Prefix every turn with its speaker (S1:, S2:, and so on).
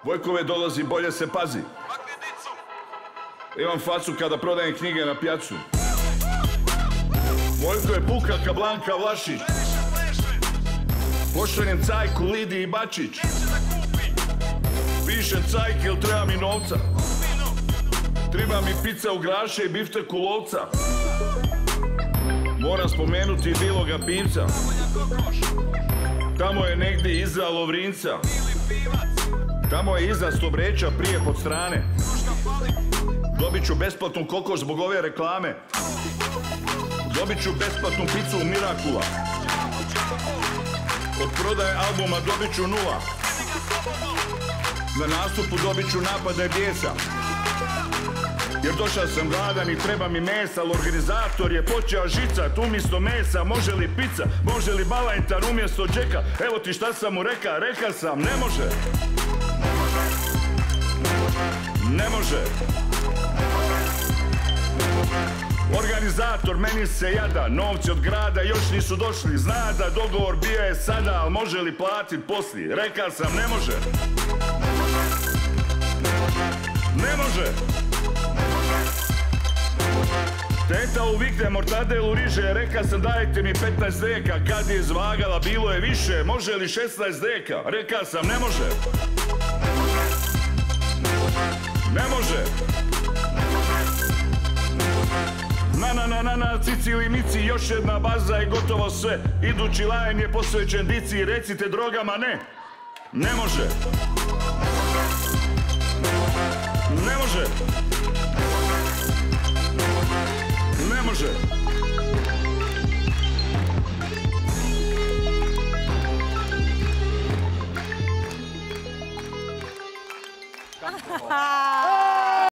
S1: Vojkove dolazi, bolje se pazi. Imam facu kada prodajem knjige na pjacu. Vojko je puka ka Blanka Vlašić. Pošaljem cajku Lidiji Bačić. Pišem cajke jel treba mi novca. Treba mi pizza u Graše i biftek u Lovca. Moram spomenuti i Biloga Pivca. Tamo je negdje iza Lovrinca. Tamo je iza Stobreča prije pod strane. Dobit ću besplatnu kokos zbog ove reklame. Dobit ću besplatnu picu u Mirakula. Od prodaje albuma dobit ću 0. Na nastupu dobit ću napadaj bijesa. Jer došao sam gladan i treba mi mesa, ali organizator je počeo žicat umjesto mesa. Može li pizza, može li balajntar umjesto džeka? Evo ti šta sam mu reka sam, ne može. Ne može. Organizator meni se jada, novci od grada još nisu došli. Zna da dogovor bio je sada, ali može li platit poslije? Reka sam, ne može. Ne može. Teta uvikne mortadelu riže, reka sam dajte mi 15 deka. Kad je izvagala bilo je više, može li 16 deka? Reka sam, ne može. Ne može. Na, cici mici, još jedna baza i gotovo sve. Idući lajen je posvećen dici, recite drogama ne. Ne može. Ne može. Ne može.
S2: Ha